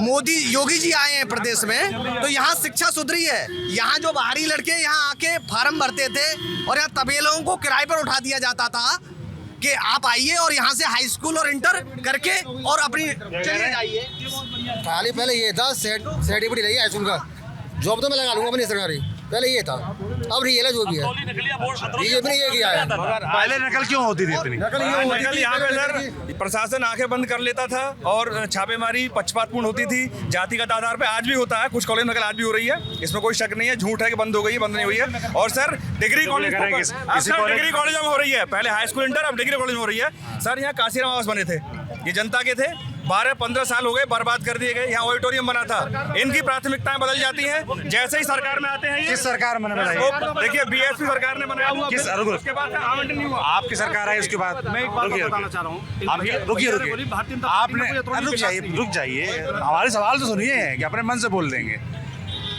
मोदी योगी जी आए हैं प्रदेश में, तो यहाँ शिक्षा सुधरी है। यहाँ जो बाहरी लड़के यहाँ आके फार्म भरते थे और यहाँ तबेलों को किराए पर उठा दिया जाता था कि आप आइए और यहाँ से हाई स्कूल और इंटर करके और अपनी चलिए जाइए। खाली पहले ये था सर्टिफिकेट रही है स्कूल का, जॉब तो मैं लगा लूंगा अपनी सरकारी। पहले ये था, अब रियल है जो भी है, बीजेपी ने ये किया है। पहले नकल क्यों होती थी इतनी? नकल ये होती थी, यहाँ पे सर प्रशासन आंखें बंद कर लेता था और छापेमारी पक्षपातपूर्ण होती थी, जातिगत आधार पे। आज भी होता है, कुछ कॉलेज नकल आज भी हो रही है, इसमें कोई शक नहीं है। झूठ है कि बंद हो गई है, बंद नहीं हुई है। और sir degree college degree college में हो रही है, पहले हाई स्कूल इंटर, अब डिग्री कॉलेज में हो रही है। सर यहाँ काशीराम आवास बने थे, ये जनता के थे, 12-15 साल हो गए, बर्बाद कर दिए गए। यहाँ ऑडिटोरियम बना था। इनकी प्राथमिकताएं बदल जाती हैं जैसे ही सरकार में आते हैं। किस सरकार में बनाई? देखिए बीएसपी सरकार ने बनाया हुआ, उसके बाद आवंटन नहीं हुआ। आपकी सरकार है, उसके बाद मैं एक बात बताना चाह रहा हूँ। रुकिए आपने रुक जाइए, हमारे सवाल तो सुनिए कि अपने मन से बोल देंगे।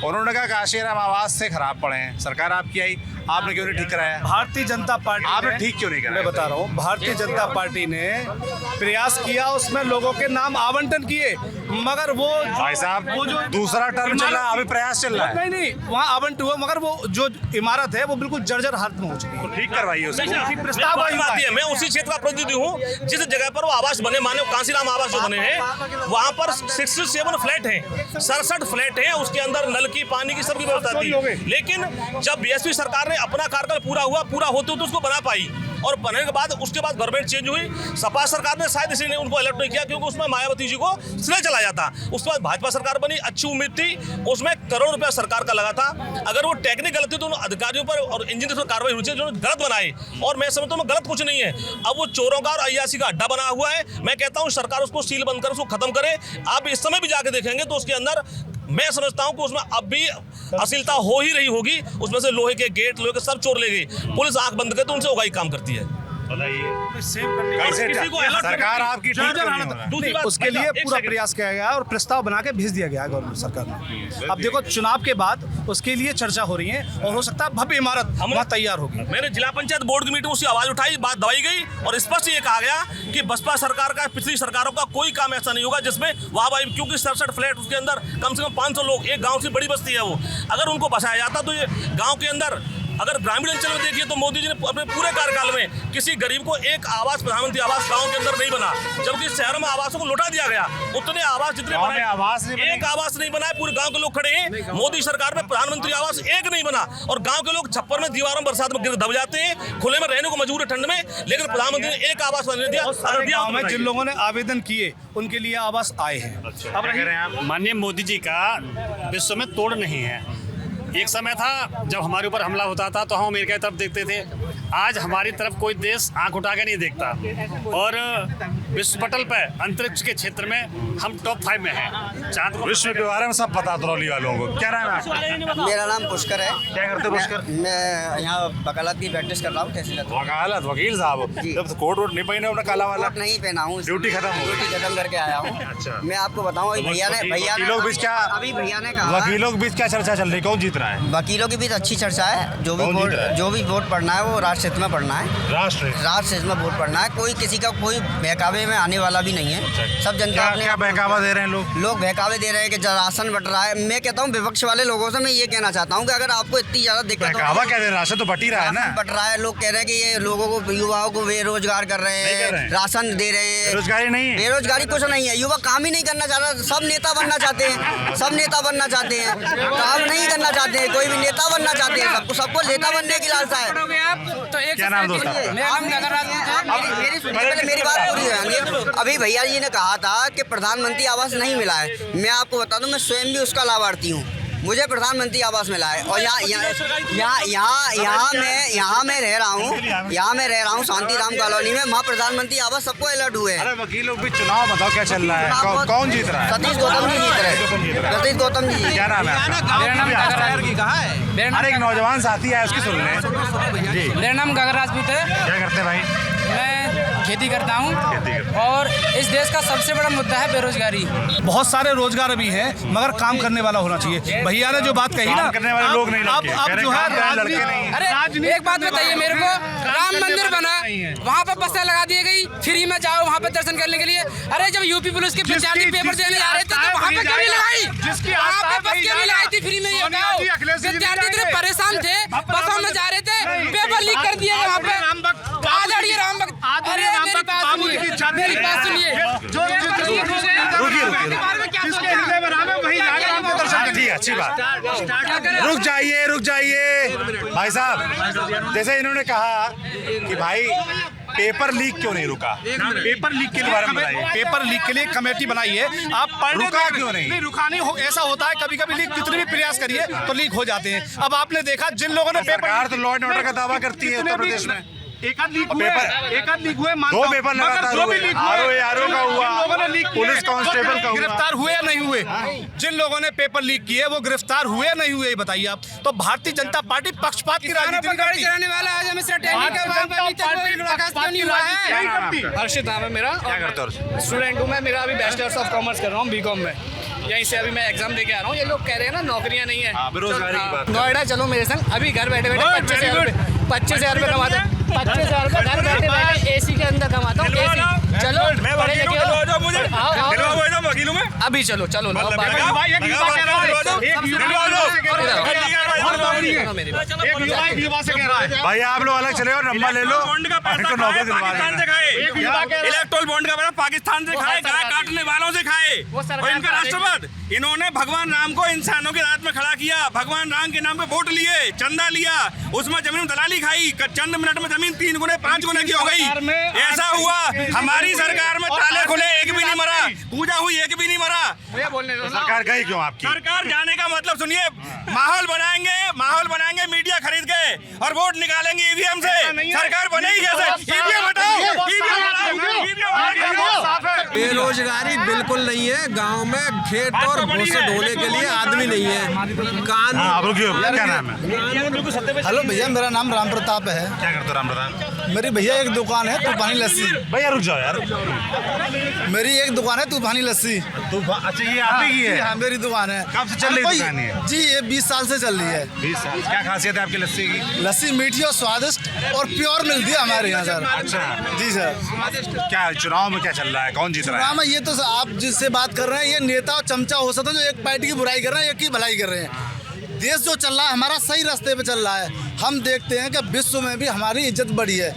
उन्होंने कहा काशीराम आवास से खराब पड़े हैं, सरकार आपकी आई, आपने क्यों नहीं ठीक कराया? भारतीय जनता पार्टी आपने ठीक क्यों नहीं कराया? मैं बता रहा हूँ, भारतीय जनता पार्टी ने प्रयास किया, उसमें लोगों के नाम आवंटन किए, मगर वो भाई साहब वो जो दूसरा टर्म चल रहा है, अभी प्रयास चल रहा है। नहीं वहाँ आवंटन हुआ, मगर वो जो इमारत है वो बिल्कुल जर्जर हालत में हो चुकी है। ठीक करवाइए उसको। प्रस्ताव आती है, मैं उसी क्षेत्र का प्रतिनिधि हूँ जिस जगह पर वो आवास बने, माने काशीराम आवास जो बने हैं, वहाँ पर 67 फ्लैट हैं, 67 फ्लैट हैं, उसके अंदर नल की, पानी की, सबकी व्यवस्था थी। लेकिन जब बीएसपी सरकार ने अपना कार्यकाल पूरा होते तो उसको बना पाई, और बनने के बाद उसके बाद गवर्नमेंट चेंज हुई। सपा सरकार ने शायद इसलिए उनको अलर्ट नहीं किया क्योंकि उसमें मायावती जी को श्रेय चला जाता। उसके बाद भाजपा सरकार बनी, अच्छी उम्मीद थी, उसमें करोड़ रुपया सरकार का लगा था। अगर वो टेक्निक गलत थी तो उन अधिकारियों पर और इंजीनियर पर कार्रवाई होनी चाहिए जो गलत बनाए, और मैं समझता हूँ गलत कुछ नहीं है। अब वो चोरों का और अय्यासी का अड्डा बना हुआ है। मैं कहता हूँ सरकार उसको सील बंद कर उसको खत्म करे। आप इस समय भी जाके देखेंगे तो उसके अंदर मैं समझता हूं कि उसमें अब भी अश्लीलता हो ही रही होगी। उसमें से लोहे के गेट, लोहे के सब चोर ले गई। पुलिस आंख बंद करके तो उनसे उगाई काम करती है। सरकार आपकी नहीं, उसके लिए पूरा प्रयास किया गया और प्रस्ताव बना के भेज दिया गया गवर्नमेंट सरकार ने। अब देखो चुनाव के बाद उसके लिए चर्चा हो रही है और हो सकता है भव्य इमारत वहाँ तैयार होगी। मैंने जिला पंचायत बोर्ड की मीटिंग में उसकी आवाज उठाई, बात दबाई गई और स्पष्ट ये कहा गया कि बसपा सरकार का, पिछली सरकारों का कोई काम ऐसा नहीं होगा जिसमें वहाँ भाई, क्योंकि 67 फ्लैट उसके अंदर कम से कम 500 लोग, एक गाँव से बड़ी बस्ती है वो, अगर उनको बसाया जाता तो ये गाँव के अंदर, अगर ग्रामीण अंचल में देखिए तो मोदी जी ने अपने पूरे कार्यकाल में किसी गरीब को एक आवास, प्रधानमंत्री आवास गांव के अंदर नहीं बना, जबकि शहरों में आवासों को लौटा दिया गया। उतने आवास जितने बनाए, एक आवास नहीं बनाए, पूरे गांव के लोग खड़े हैं। मोदी सरकार में प्रधानमंत्री आवास एक नहीं बना और गांव के लोग छप्पर में, दीवारों में, बरसात में गिर दब जाते हैं, खुले में रहने को मजबूर है ठंड में, लेकिन प्रधानमंत्री ने एक आवास बनने दिया। अगर दिया जिन लोगों ने आवेदन किए उनके लिए आवास आए हैं। अब माननीय मोदी जी का विश्व में तोड़ नहीं है। एक समय था जब हमारे ऊपर हमला होता था तो हम अमेरिका की तरफ देखते थे, आज हमारी तरफ कोई देश आंख उठा के नहीं देखता, और विश्व पटल पर अंतरिक्ष के क्षेत्र में हम टॉप 5 में हैं। चांद को विश्व के बारे में सब पता अतरौली वालों को। क्या नाम है आपका? मेरा नाम पुष्कर है। क्या करते हो पुष्कर? मैं यहाँ वकालत की प्रैक्टिस कर रहा हूँ। वकालत, वकील साहब, जब कोट वोट नहीं पहने अपना काला वाला? नहीं पहना हूँ, ड्यूटी खत्म करके आया हूँ। अच्छा, मैं आपको बताऊँ, भैया ने वकीलों के बीच क्या, अभी भैया ने कहा, वकीलों के बीच क्या चर्चा चल रही, कौन जीत रहा है? वकीलों के बीच अच्छी चर्चा है। जो भी वोट पढ़ना है वो राष्ट्र हित में पढ़ना है, राष्ट्र हित में वोट पढ़ना है। कोई किसी का कोई बहकावे में आने वाला भी नहीं है। सब जनता अपने क्या बहकावा दे रहे हैं लोग बहकावे दे रहे हैं कि राशन बट रहा है। मैं कहता हूँ विपक्ष वाले लोगों से मैं ये कहना चाहता हूँ कि अगर आपको इतनी ज्यादा दिक्कत, बहकावा क्या दे रहे हैं? राशन तो बट ही रहा है ना, बट रहा है। लोग कह रहे हैं कि ये लोगों को, युवाओं को बेरोजगार कर रहे हैं, राशन दे रहे हैं। बेरोजगारी नहीं है, बेरोजगारी कुछ नहीं है। युवा काम ही नहीं करना चाह रहा, सब नेता बनना चाहते हैं, सब नेता बनना चाहते हैं, काम नहीं करना चाहते हैं, कोई भी नेता बनना चाहते हैं। सबको नेता बनने की लालसा है। क्या नाम दोस्त? मेरी बात पूरी है। अभी भैया जी ने कहा था कि प्रधानमंत्री आवास नहीं मिला है। मैं आपको बता दूं, मैं स्वयं भी उसका लाभार्थी हूँ, मुझे प्रधानमंत्री आवास मिला है। और यहाँ मैं रह रहा हूँ शांतिधाम कॉलोनी में। वहाँ प्रधानमंत्री आवास सबको अलर्ट हुए हैं। वकीलों भी चुनाव बताओ क्या चल रहा है, कौन जीत रहा है? सतीश गौतम जी जीत रहे हैं। सतीश गौतम जी। क्या नाम है आपका? अरे एक नौजवान साथी है, उसकी सुन लें। मेरा नाम गगन राजपूत है। क्या करते हैं भाई? मैं खेती करता हूँ और इस देश का सबसे बड़ा मुद्दा है बेरोजगारी। बहुत सारे रोजगार अभी हैं, मगर काम करने वाला होना चाहिए। भैया ने जो बात कही ना, करने वाले लोग नहीं, अब जो है अरे एक बात बताइए मेरे को, राम मंदिर बना, वहाँ पर बसें लगा दी गई, फ्री में जाओ वहाँ पे दर्शन करने के लिए। अरे जब यूपी पुलिस के विद्यार्थी पेपर देने जा रहे थे तो वहाँ पे क्यों नहीं लगाई? वहाँ पे बस क्यों नहीं लगाई थी फ्री में? ये बताओ, विद्यार्थी इतने परेशान थे, बसों में जा रहे थे, पेपर लीक कर दिए वहाँ पे। राम भक्त, अरे मेरी बात सुनिए, ठीक है अच्छी बात। रुक जाइए भाई साहब, जैसे इन्होंने कहा कि भाई पेपर लीक क्यों नहीं रुका, पेपर लीक के लिए पेपर लीक के लिए कमेटी बनाई है। आप पढ़ने रुका क्यों नहीं? रुका नहीं हो, ऐसा होता है कभी कभी लीक कितने भी प्रयास करिए तो लीक हो जाते हैं। अब आपने देखा जिन लोगों ने सरकार तो लॉ एंड ऑर्डर का दावा करती है उत्तर प्रदेश में। एक आध लीक हुए, दो पेपर लगातार हुए, आरओ का हुआ, पुलिस कांस्टेबल का हुआ। गिरफ्तार हुए या नहीं हुए? जिन लोगों ने पेपर लीक किए वो गिरफ्तार हुए या नहीं हुए, बताइए आप। तो भारतीय जनता पार्टी पक्षपात की राजनीति नहीं करती। हर्षित नाम है मेरा, क्या करते हो? स्टूडेंट हूँ मैं। मेरा अभी बैचलर्स ऑफ कॉमर्स कर रहा हूँ बीकॉम में। यहीं से अभी मैं एग्जाम देके आ रहा हूँ। ये लोग कह रहे हैं ना नौकरियाँ नहीं है, बेरोजगारी की बात। नोएडा चलो मेरे संग। अभी घर बैठे बैठे 25,000 रुपये कमाता हूँ। 25,000 रुपये घर बैठे बैठे एसी के अंदर कमाता हूँ। एसी चलो पढ़े लिखे अभी चलो भाई आप लोग अलग चले और नंबर ले लो, इनको नौकरी दिलवा देना। इलेक्ट्रोल बॉन्ड का पैसा पाकिस्तान से खाए, गाय काटने वालों से खाए। और इनका राष्ट्रवाद, इन्होंने भगवान राम को इंसानों के रात में खड़ा किया, भगवान राम के नाम पे वोट लिए, चंदा लिया, उसमें जमीन दलाली खाई, चंद मिनट में जमीन 3 गुने 5 गुने की हो गई। ऐसा हुआ हमारी सरकार में, ताले खुले एक भी नहीं मरा, पूजा हुई एक भी नहीं मरा। सरकार गई क्यों आपकी? सरकार जाने का मतलब सुनिए, माहौल बनाएंगे मीडिया खरीद के और वोट निकालेंगे ईवीएम से। सरकार बनेगी कैसे? ईवीएम हटाओ, बेरोजगारी बिल्कुल नहीं है गांव में। खेत और भूसे ढोने के लिए आदमी नहीं है। क्या नाम है? हेलो भैया, मेरा नाम राम प्रताप है। क्या करते हो राम प्रताप? मेरी भैया एक दुकान है तूफानी लस्सी। भैया रुक जाओ यार। मेरी एक दुकान है तूफानी लस्सी। अच्छा ये आप ही की है? हाँ, मेरी दुकान है। कब से चल रही दुकान है? जी ये 20 साल से चल रही है। 20 साल। क्या खासियत है आपकी लस्सी की? लस्सी मीठी और स्वादिष्ट और प्योर मिलती है हमारे यहाँ सर। अच्छा जी सर। क्या चुनाव में क्या चल रहा है, कौन जीत रहा है? चुनाव में ये तो आप जिससे बात कर रहे हैं, ये नेता और चमचा हो सकता है जो एक पार्टी की बुराई कर रहे हैं, एक की भलाई कर रहे हैं। देश जो चल रहा है हमारा सही रास्ते पे चल रहा है। हम देखते हैं कि विश्व में भी हमारी इज्जत बढ़ी है।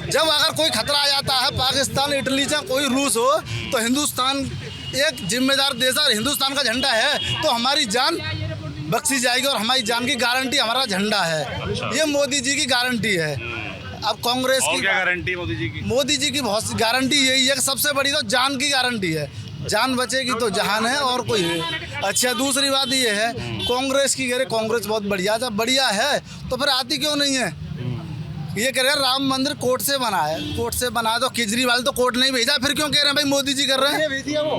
जब अगर कोई खतरा आ जाता है, पाकिस्तान, इटली या कोई रूस हो, तो हिंदुस्तान एक जिम्मेदार देश है और हिंदुस्तान का झंडा है तो हमारी जान बख्शी जाएगी और हमारी जान की गारंटी हमारा झंडा है। ये मोदी जी की गारंटी है। अब कांग्रेस की क्या गारंटी मोदी जी की? मोदी जी की बहुत गारंटी यही है कि सबसे बड़ी तो जान की गारंटी है। जान बचेगी तो जहान है और कोई है। अच्छा दूसरी बात ये है, कांग्रेस की कह रहे कांग्रेस बहुत बढ़िया, जब बढ़िया है तो फिर आती क्यों नहीं है? ये कह रहे हैं राम मंदिर कोर्ट से बना है, कोर्ट से बना तो केजरीवाल तो कोर्ट नहीं भेजा, फिर क्यों कह रहे हैं भाई मोदी जी कर रहे हैं?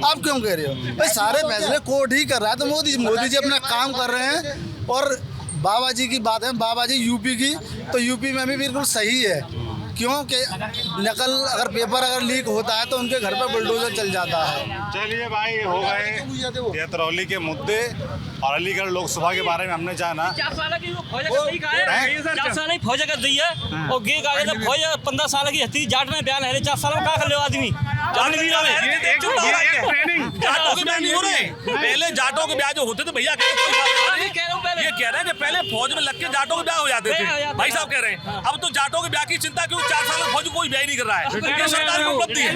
आप क्यों कह रहे हो भाई? सारे फैसले कोर्ट ही कर रहा है तो मोदी जी अपना काम कर रहे हैं। और बाबा जी की बात है, बाबा जी यूपी की, तो यूपी में भी बिल्कुल सही है। क्योंकि नकल अगर पेपर अगर लीक होता है तो उनके घर पर बुलडोजर चल जाता है। चलिए भाई, हो गए ये अतरौली के मुद्दे और अलीगढ़ लोकसभा के बारे में हमने जाना। 4 साल की फौज कर दी है और गे का फौज 15 साल की हती जाट में बयान है 4 साल में क्या कर ले आदमी? पहले जाटों के ब्याह जो होते थे भैया, ये कह रहे हैं कि पहले फौज में लग के जाटों के ब्याह हो जाते थे। भाई साहब कह रहे हैं अब तो जाटों के ब्याह की चिंता क्यों? 4 साल में फौज कोई ब्याह नहीं कर रहा है। ये सरकार की उपलब्धि है।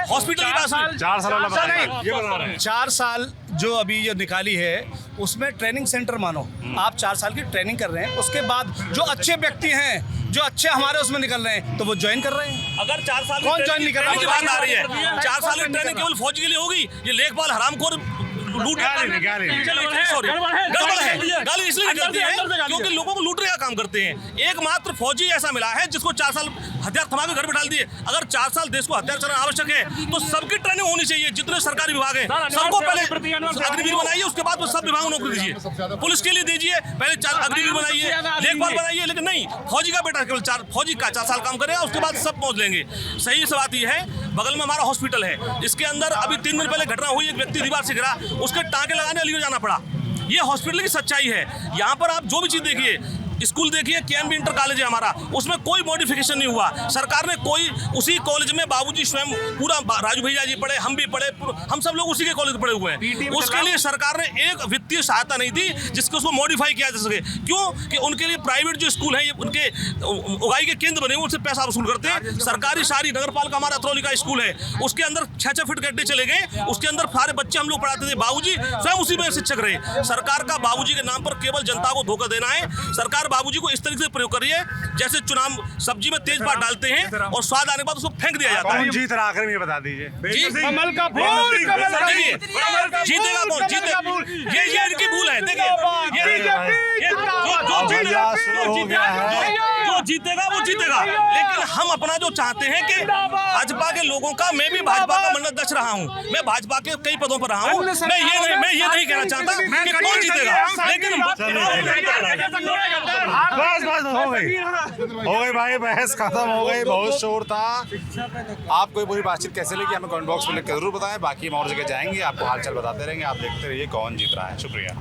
हॉस्पिटल की बात 4 साल वाला बता रहे हैं। 4 साल जो अभी ये निकाली है उसमें ट्रेनिंग सेंटर मानो, आप 4 साल की ट्रेनिंग कर रहे हैं, उसके बाद जो अच्छे व्यक्ति हैं, जो अच्छे हमारे उसमें निकल रहे हैं तो वो ज्वाइन कर रहे हैं। अगर 4 साल कौन ज्वाइन नहीं कर रहा? की बात आ रही है, 4 साल की ट्रेनिंग केवल फौज के लिए होगी? ये लेखपाल हरामखोर लूट गाली इसलिए करते हैं क्योंकि लोगों को लूटने का काम करते हैं। एकमात्र फौजी ऐसा मिला है जिसको 4 साल हथियार थमा के घर बैठा दिए। अगर 4 साल देश को हथियार चलाना आवश्यक है तो सबकी ट्रेनिंग होनी चाहिए। जितने सरकारी विभाग हैं सबको पहले अग्निवीर बनाइए, उसके बाद वो सब विभाग नौकरी दीजिए। पुलिस के लिए दीजिए, पहले अग्निवीर बनाइए, लेखपाल बनाइए, लेकिन नहीं, फौजी का बेटा केवल 4 साल काम करेगा, उसके बाद सब पहुंच लेंगे। सही से बात यह है, बगल में हमारा हॉस्पिटल है, इसके अंदर अभी 3 दिन पहले घटना हुई, एक व्यक्ति दीवार से गिरा, उसके टाँके लगाने अलीगढ़ जाना पड़ा। ये हॉस्पिटल की सच्चाई है। यहाँ पर आप जो भी चीज़ देखिए, स्कूल देखिए, केएमबी इंटर कॉलेज है हमारा, उसमें कोई मॉडिफिकेशन नहीं हुआ। सरकार ने कोई, उसी कॉलेज में बाबूजी स्वयं पूरा, राजू भैया जी पढ़े, हम भी पढ़े, हम सब लोग उसी के कॉलेज पढ़े हुए हैं। उसके लिए सरकार ने एक वित्तीय सहायता नहीं दी जिसको उसको मॉडिफाई किया जा सके। क्यों कि उनके लिए प्राइवेट जो स्कूल है, ये उनके उगाई के केंद्र बने, उनसे पैसा वसूल करते हैं। सरकारी सारी नगर पालिका हमारा अतरौली का स्कूल है, उसके अंदर 6-6 फीट गड्ढे चले गए, उसके अंदर सारे बच्चे हम लोग पढ़ाते थे, बाबूजी स्वयं उसी में शिक्षक रहे। सरकार का बाबूजी के नाम पर केवल जनता को धोखा देना है। सरकार बाबूजी को इस तरीके से प्रयोग कर रही है जैसे चुनाव सब्जी में तेज पात डालते हैं और स्वाद आने के बाद उसको फेंक दिया जाता है। जीत रहा, आखिर में बता दीजिए। कमल का फूल, जीतेगा कौन? जीते ये इनकी भूल है। देखिए जो जीतेगा वो जीतेगा, लेकिन हम अपना जो चाहते हैं कि भाजपा के लोगों का, मैं भी भाजपा का मन्नतदक्ष रहा हूँ, मैं भाजपा के कई पदों पर रहा हूँ, मैं ये नहीं कहना चाहता कि कौन जीतेगा, लेकिन बस हो गई भाई, बहस खत्म हो गई, बहुत शोर था। आपको ये पूरी बातचीत कैसे लगी हमें कमेंट बॉक्स में लिख कर जरूर बताएं। बाकी हम और जगह जाएंगे, आपको हालचाल बताते रहेंगे। आप देखते रहिए कौन जीत रहा है। शुक्रिया।